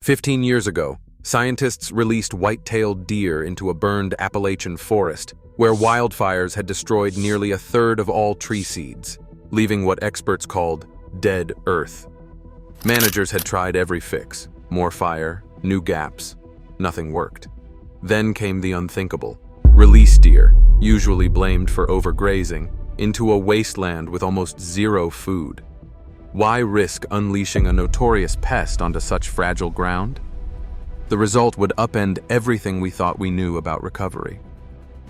15 years ago, scientists released white-tailed deer into a burned Appalachian forest where wildfires had destroyed nearly a third of all tree seeds, leaving what experts called dead earth. Managers had tried every fix: more fire, new gaps. Nothing worked. Then came the unthinkable: release deer, usually blamed for overgrazing, into a wasteland with almost zero food. Why risk unleashing a notorious pest onto such fragile ground? The result would upend everything we thought we knew about recovery.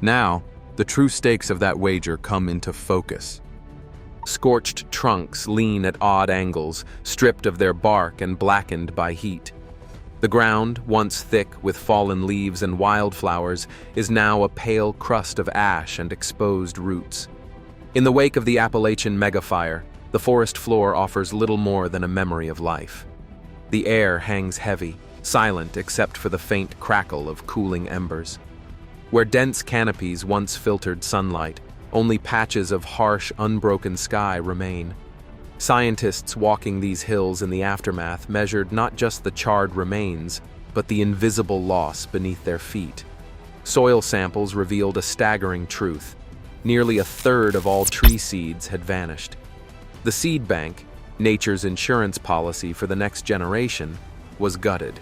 Now, the true stakes of that wager come into focus. Scorched trunks lean at odd angles, stripped of their bark and blackened by heat. The ground, once thick with fallen leaves and wildflowers, is now a pale crust of ash and exposed roots. In the wake of the Appalachian megafire, the forest floor offers little more than a memory of life. The air hangs heavy, silent except for the faint crackle of cooling embers. Where dense canopies once filtered sunlight, only patches of harsh, unbroken sky remain. Scientists walking these hills in the aftermath measured not just the charred remains, but the invisible loss beneath their feet. Soil samples revealed a staggering truth. Nearly a third of all tree seeds had vanished. The seed bank, nature's insurance policy for the next generation, was gutted.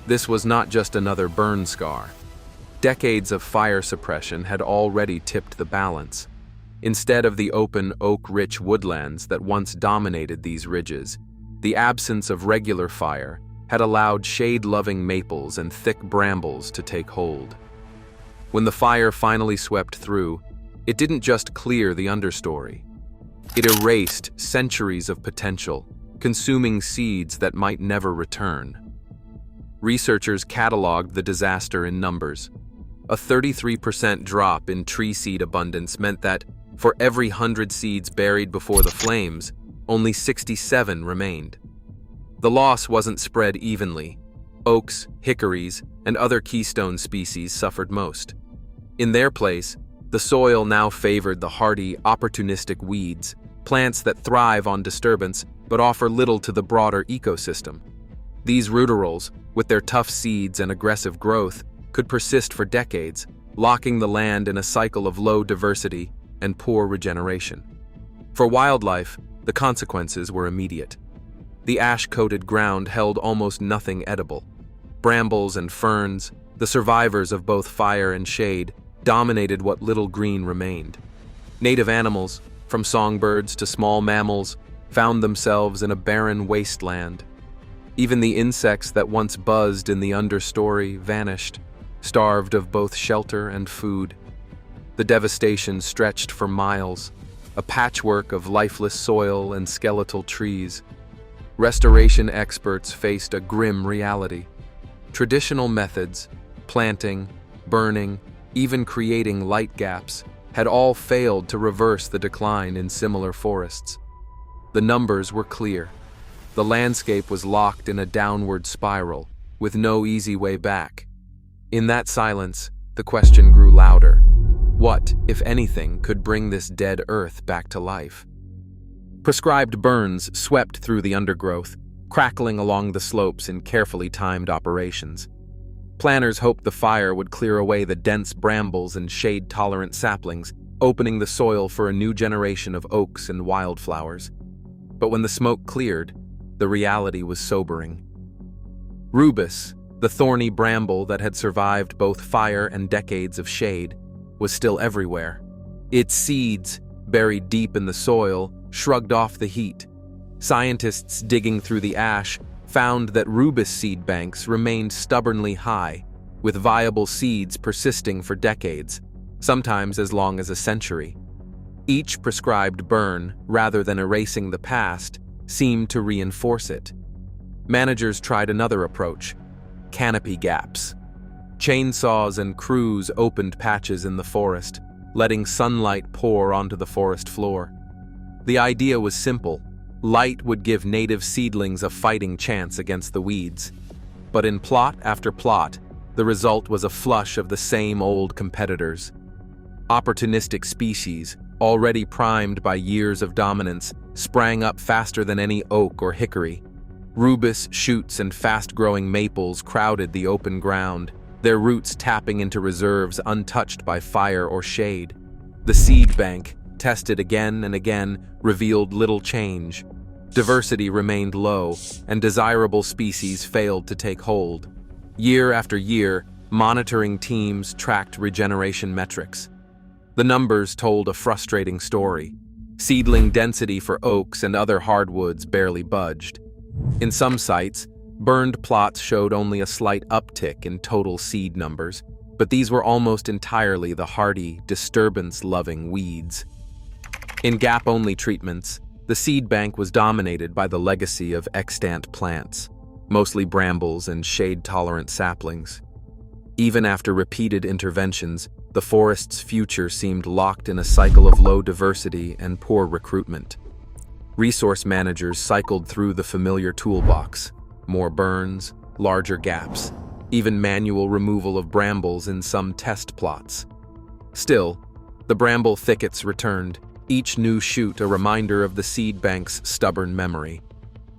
This was not just another burn scar. Decades of fire suppression had already tipped the balance. Instead of the open, oak-rich woodlands that once dominated these ridges, the absence of regular fire had allowed shade-loving maples and thick brambles to take hold. When the fire finally swept through, it didn't just clear the understory. It erased centuries of potential, consuming seeds that might never return. Researchers cataloged the disaster in numbers. A 33% drop in tree seed abundance meant that, for every 100 seeds buried before the flames, only 67 remained. The loss wasn't spread evenly. Oaks, hickories, and other keystone species suffered most. In their place, the soil now favored the hardy, opportunistic weeds, plants that thrive on disturbance but offer little to the broader ecosystem. These rootaroles, with their tough seeds and aggressive growth, could persist for decades, locking the land in a cycle of low diversity and poor regeneration. For wildlife, the consequences were immediate. The ash-coated ground held almost nothing edible. Brambles and ferns, the survivors of both fire and shade, dominated what little green remained. Native animals, from songbirds to small mammals, found themselves in a barren wasteland. Even the insects that once buzzed in the understory vanished, starved of both shelter and food. The devastation stretched for miles, a patchwork of lifeless soil and skeletal trees. Restoration experts faced a grim reality. Traditional methods, planting, burning, even creating light gaps, had all failed to reverse the decline in similar forests. The numbers were clear. The landscape was locked in a downward spiral, with no easy way back. In that silence, the question grew louder. What, if anything, could bring this dead earth back to life? Prescribed burns swept through the undergrowth, crackling along the slopes in carefully timed operations. Planners hoped the fire would clear away the dense brambles and shade-tolerant saplings, opening the soil for a new generation of oaks and wildflowers. But when the smoke cleared, the reality was sobering. Rubus, the thorny bramble that had survived both fire and decades of shade, was still everywhere. Its seeds, buried deep in the soil, shrugged off the heat. Scientists digging through the ash found that rubus seed banks remained stubbornly high, with viable seeds persisting for decades, sometimes as long as a century. Each prescribed burn, rather than erasing the past, seemed to reinforce it. Managers tried another approach: canopy gaps. Chainsaws and crews opened patches in the forest, letting sunlight pour onto the forest floor. The idea was simple. Light would give native seedlings a fighting chance against the weeds. But in plot after plot, the result was a flush of the same old competitors. Opportunistic species, already primed by years of dominance, sprang up faster than any oak or hickory. Rubus, shoots, and fast-growing maples crowded the open ground, their roots tapping into reserves untouched by fire or shade. The seed bank, tested again and again, revealed little change. Diversity remained low, and desirable species failed to take hold. Year after year, monitoring teams tracked regeneration metrics. The numbers told a frustrating story. Seedling density for oaks and other hardwoods barely budged. In some sites, burned plots showed only a slight uptick in total seed numbers, but these were almost entirely the hardy, disturbance-loving weeds. In gap-only treatments, the seed bank was dominated by the legacy of extant plants, mostly brambles and shade-tolerant saplings. Even after repeated interventions, the forest's future seemed locked in a cycle of low diversity and poor recruitment. Resource managers cycled through the familiar toolbox: more burns, larger gaps, even manual removal of brambles in some test plots. Still, the bramble thickets returned, each new shoot a reminder of the seed bank's stubborn memory.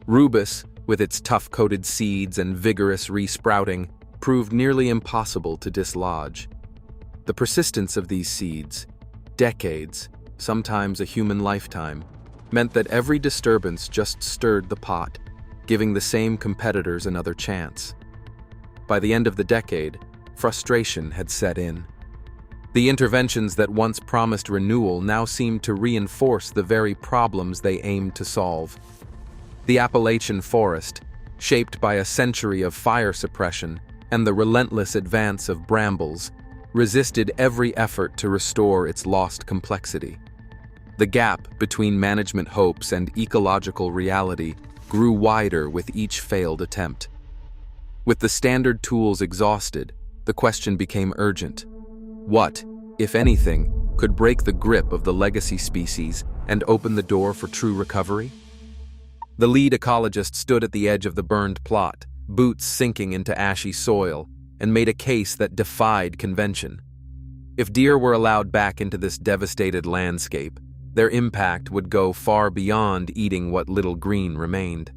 Rubus, with its tough-coated seeds and vigorous resprouting, proved nearly impossible to dislodge. The persistence of these seeds, decades, sometimes a human lifetime, meant that every disturbance just stirred the pot, giving the same competitors another chance. By the end of the decade, frustration had set in. The interventions that once promised renewal now seemed to reinforce the very problems they aimed to solve. The Appalachian forest, shaped by a century of fire suppression and the relentless advance of brambles, resisted every effort to restore its lost complexity. The gap between management hopes and ecological reality grew wider with each failed attempt. With the standard tools exhausted, the question became urgent. What, if anything, could break the grip of the legacy species and open the door for true recovery? The lead ecologist stood at the edge of the burned plot, boots sinking into ashy soil, and made a case that defied convention. If deer were allowed back into this devastated landscape, their impact would go far beyond eating what little green remained.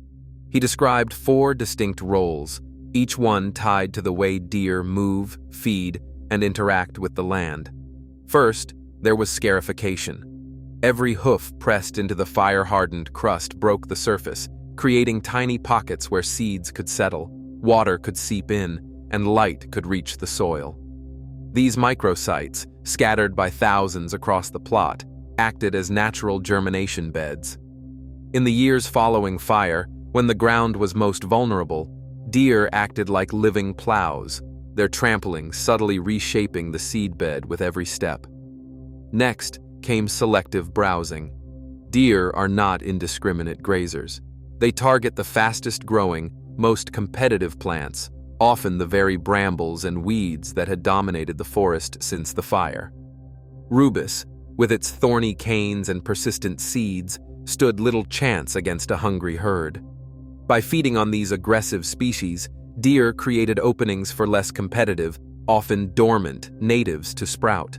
He described 4 distinct roles, each one tied to the way deer move, feed, and interact with the land. First, there was scarification. Every hoof pressed into the fire-hardened crust broke the surface, creating tiny pockets where seeds could settle, water could seep in, and light could reach the soil. These microsites, scattered by thousands across the plot, acted as natural germination beds. In the years following fire, when the ground was most vulnerable, deer acted like living plows, their trampling subtly reshaping the seedbed with every step. Next came selective browsing. Deer are not indiscriminate grazers. They target the fastest-growing, most competitive plants, often the very brambles and weeds that had dominated the forest since the fire. Rubus, with its thorny canes and persistent seeds, stood little chance against a hungry herd. By feeding on these aggressive species, deer created openings for less competitive, often dormant, natives to sprout.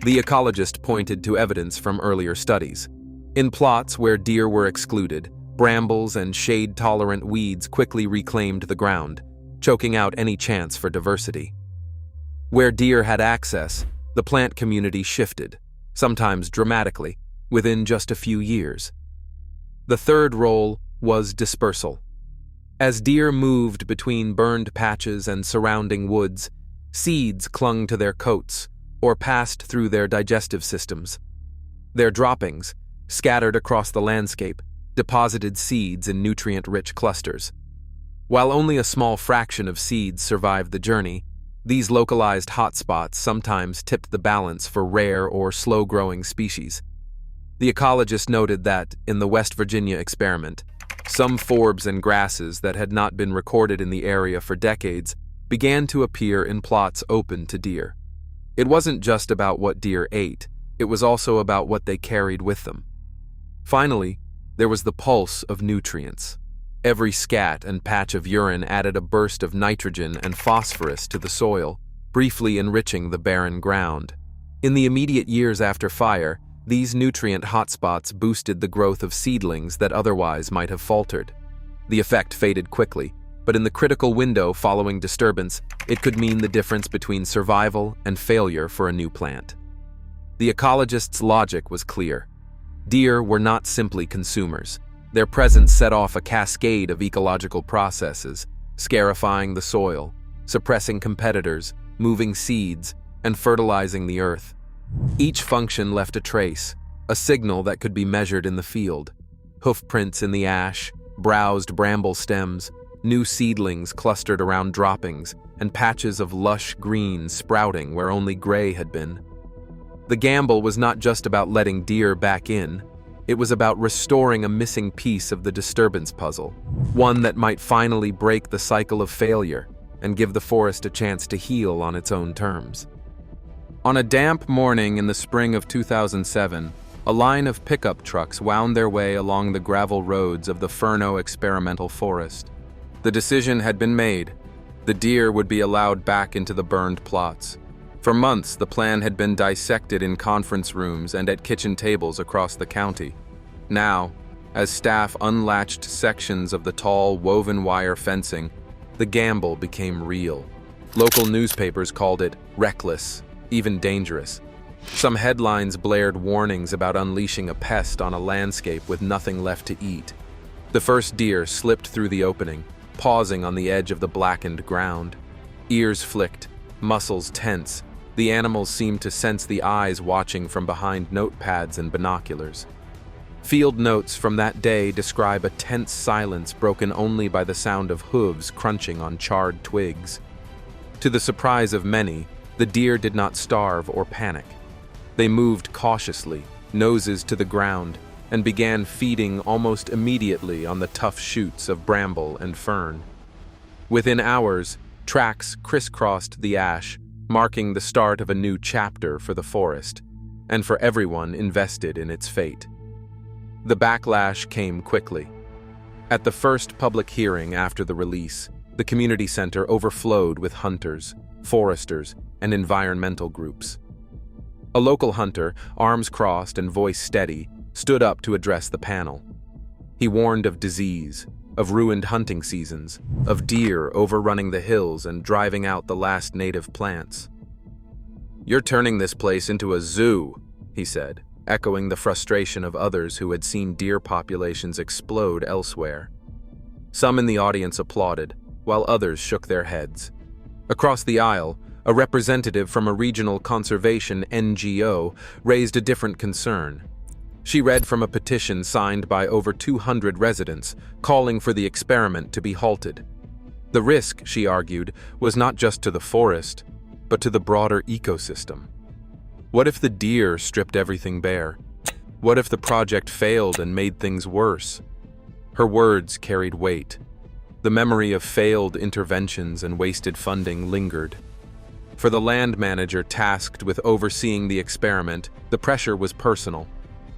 The ecologist pointed to evidence from earlier studies. In plots where deer were excluded, brambles and shade-tolerant weeds quickly reclaimed the ground, choking out any chance for diversity. Where deer had access, the plant community shifted, sometimes dramatically, within just a few years. The third role was dispersal. As deer moved between burned patches and surrounding woods, seeds clung to their coats or passed through their digestive systems. Their droppings, scattered across the landscape, deposited seeds in nutrient-rich clusters. While only a small fraction of seeds survived the journey, these localized hotspots sometimes tipped the balance for rare or slow-growing species. The ecologist noted that, in the West Virginia experiment, some forbs and grasses that had not been recorded in the area for decades began to appear in plots open to deer. It wasn't just about what deer ate, it was also about what they carried with them. Finally, there was the pulse of nutrients. Every scat and patch of urine added a burst of nitrogen and phosphorus to the soil, briefly enriching the barren ground. In the immediate years after fire, these nutrient hotspots boosted the growth of seedlings that otherwise might have faltered. The effect faded quickly, but in the critical window following disturbance, it could mean the difference between survival and failure for a new plant. The ecologist's logic was clear. Deer were not simply consumers. Their presence set off a cascade of ecological processes, scarifying the soil, suppressing competitors, moving seeds, and fertilizing the earth. Each function left a trace, a signal that could be measured in the field. Hoofprints in the ash, browsed bramble stems, new seedlings clustered around droppings, and patches of lush green sprouting where only gray had been. The gamble was not just about letting deer back in. It was about restoring a missing piece of the disturbance puzzle, one that might finally break the cycle of failure and give the forest a chance to heal on its own terms. On a damp morning in the spring of 2007, a line of pickup trucks wound their way along the gravel roads of the Furno Experimental Forest. The decision had been made. The deer would be allowed back into the burned plots. For months, the plan had been dissected in conference rooms and at kitchen tables across the county. Now, as staff unlatched sections of the tall, woven wire fencing, the gamble became real. Local newspapers called it reckless, even dangerous. Some headlines blared warnings about unleashing a pest on a landscape with nothing left to eat. The first deer slipped through the opening, pausing on the edge of the blackened ground. Ears flicked, muscles tense. The animals seemed to sense the eyes watching from behind notepads and binoculars. Field notes from that day describe a tense silence broken only by the sound of hooves crunching on charred twigs. To the surprise of many, the deer did not starve or panic. They moved cautiously, noses to the ground, and began feeding almost immediately on the tough shoots of bramble and fern. Within hours, tracks crisscrossed the ash, marking the start of a new chapter for the forest, and for everyone invested in its fate. The backlash came quickly. At the first public hearing after the release, the community center overflowed with hunters, foresters, and environmental groups. A local hunter, arms crossed and voice steady, stood up to address the panel. He warned of disease, of ruined hunting seasons, of deer overrunning the hills and driving out the last native plants. "You're turning this place into a zoo," he said, echoing the frustration of others who had seen deer populations explode elsewhere. Some in the audience applauded, while others shook their heads. Across the aisle, a representative from a regional conservation NGO raised a different concern. She read from a petition signed by over 200 residents, calling for the experiment to be halted. The risk, she argued, was not just to the forest, but to the broader ecosystem. What if the deer stripped everything bare? What if the project failed and made things worse? Her words carried weight. The memory of failed interventions and wasted funding lingered. For the land manager tasked with overseeing the experiment, the pressure was personal.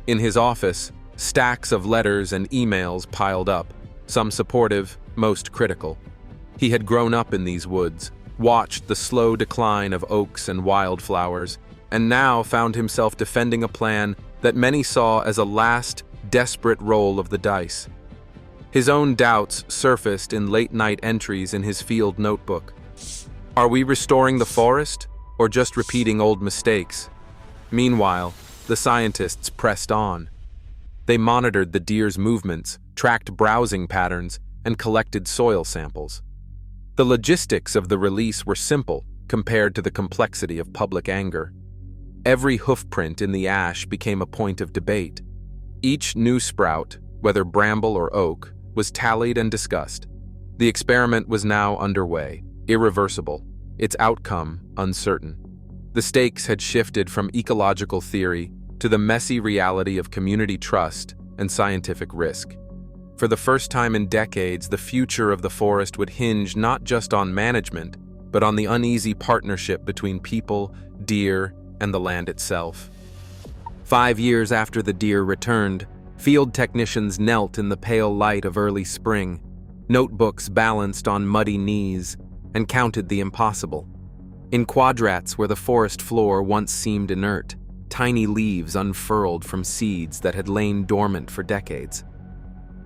In his office, stacks of letters and emails piled up, some supportive, most critical. He had grown up in these woods, watched the slow decline of oaks and wildflowers, and now found himself defending a plan that many saw as a last, desperate roll of the dice. His own doubts surfaced in late-night entries in his field notebook. Are we restoring the forest, or just repeating old mistakes? Meanwhile, the scientists pressed on. They monitored the deer's movements, tracked browsing patterns, and collected soil samples. The logistics of the release were simple compared to the complexity of public anger. Every hoofprint in the ash became a point of debate. Each new sprout, whether bramble or oak, was tallied and discussed. The experiment was now underway, irreversible, its outcome uncertain. The stakes had shifted from ecological theory to the messy reality of community trust and scientific risk. For the first time in decades, the future of the forest would hinge not just on management, but on the uneasy partnership between people, deer, and the land itself. 5 years after the deer returned, field technicians knelt in the pale light of early spring, notebooks balanced on muddy knees, and counted the impossible. In quadrats where the forest floor once seemed inert, tiny leaves unfurled from seeds that had lain dormant for decades.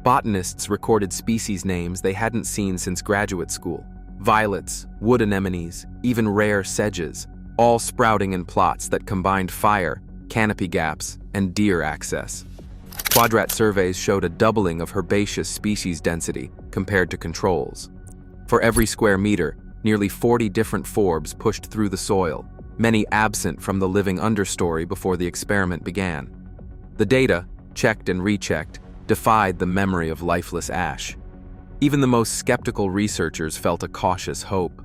Botanists recorded species names they hadn't seen since graduate school. Violets, wood anemones, even rare sedges, all sprouting in plots that combined fire, canopy gaps, and deer access. Quadrat surveys showed a doubling of herbaceous species density compared to controls. For every square meter, nearly 40 different forbs pushed through the soil, many absent from the living understory before the experiment began. The data, checked and rechecked, defied the memory of lifeless ash. Even the most skeptical researchers felt a cautious hope.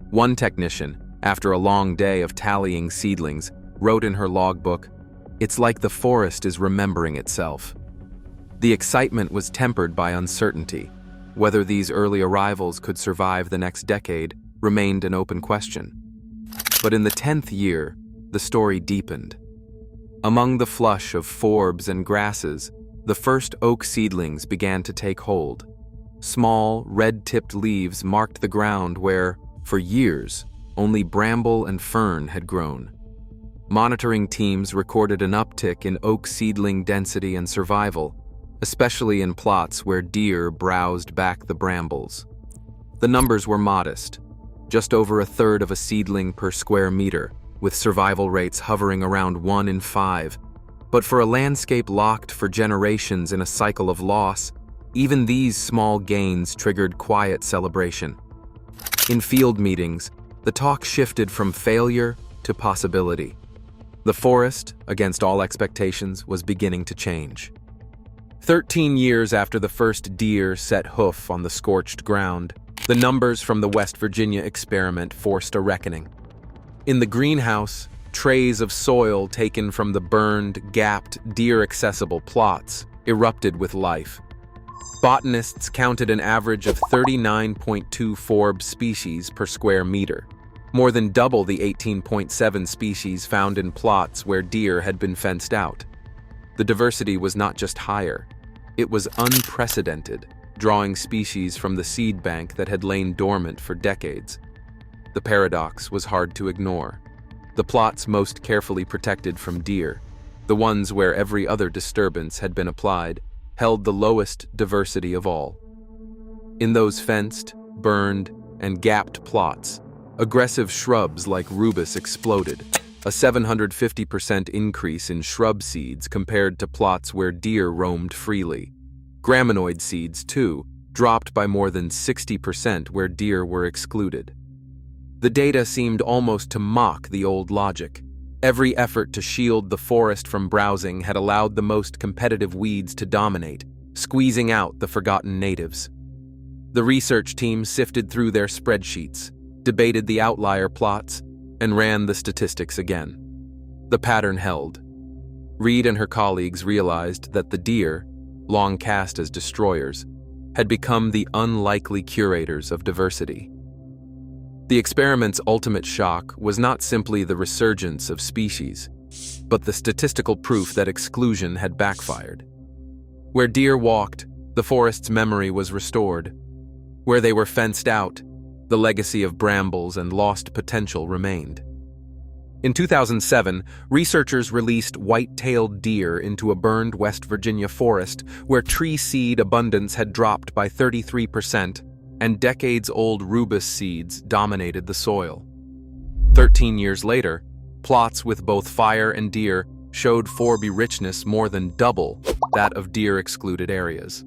One technician, after a long day of tallying seedlings, wrote in her logbook, "It's like the forest is remembering itself." The excitement was tempered by uncertainty. Whether these early arrivals could survive the next decade remained an open question. But in the 10th year, the story deepened. Among the flush of forbs and grasses, the first oak seedlings began to take hold. Small, red-tipped leaves marked the ground where, for years, only bramble and fern had grown. Monitoring teams recorded an uptick in oak seedling density and survival, especially in plots where deer browsed back the brambles. The numbers were modest, just over a third of a seedling per square meter, with survival rates hovering around 1 in 5. But for a landscape locked for generations in a cycle of loss, even these small gains triggered quiet celebration. In field meetings, the talk shifted from failure to possibility. The forest, against all expectations, was beginning to change. 13 years after the first deer set hoof on the scorched ground, the numbers from the West Virginia experiment forced a reckoning. In the greenhouse, trays of soil taken from the burned, gapped, deer-accessible plots erupted with life. Botanists counted an average of 39.2 forb species per square meter, more than double the 18.7 species found in plots where deer had been fenced out. The diversity was not just higher, it was unprecedented, drawing species from the seed bank that had lain dormant for decades. The paradox was hard to ignore. The plots most carefully protected from deer, the ones where every other disturbance had been applied, held the lowest diversity of all. In those fenced, burned, and gapped plots, aggressive shrubs like rubus exploded, a 750% increase in shrub seeds compared to plots where deer roamed freely. Graminoid seeds, too, dropped by more than 60% where deer were excluded. The data seemed almost to mock the old logic. Every effort to shield the forest from browsing had allowed the most competitive weeds to dominate, squeezing out the forgotten natives. The research team sifted through their spreadsheets, debated the outlier plots, and ran the statistics again. The pattern held. Reed and her colleagues realized that the deer, long cast as destroyers, had become the unlikely curators of diversity. The experiment's ultimate shock was not simply the resurgence of species, but the statistical proof that exclusion had backfired. Where deer walked, the forest's memory was restored. Where they were fenced out, the legacy of brambles and lost potential remained. In 2007, researchers released white-tailed deer into a burned West Virginia forest where tree seed abundance had dropped by 33%, and decades-old rubus seeds dominated the soil. 13 years later, plots with both fire and deer showed forby richness more than double that of deer-excluded areas,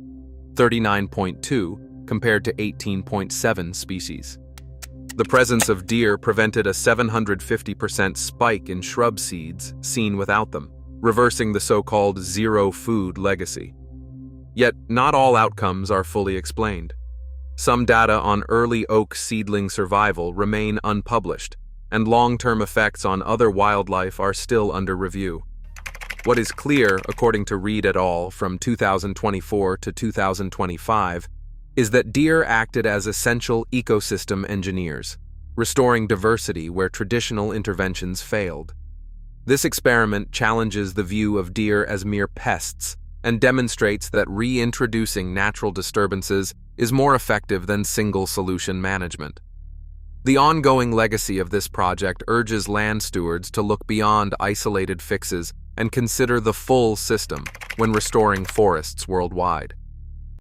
39.2 compared to 18.7 species. The presence of deer prevented a 750% spike in shrub seeds seen without them, reversing the so-called zero-food legacy. Yet, not all outcomes are fully explained. Some data on early oak seedling survival remain unpublished, and long-term effects on other wildlife are still under review. What is clear, according to Reed et al. From 2024 to 2025, is that deer acted as essential ecosystem engineers, restoring diversity where traditional interventions failed. This experiment challenges the view of deer as mere pests and demonstrates that reintroducing natural disturbances is more effective than single-solution management. The ongoing legacy of this project urges land stewards to look beyond isolated fixes and consider the full system when restoring forests worldwide.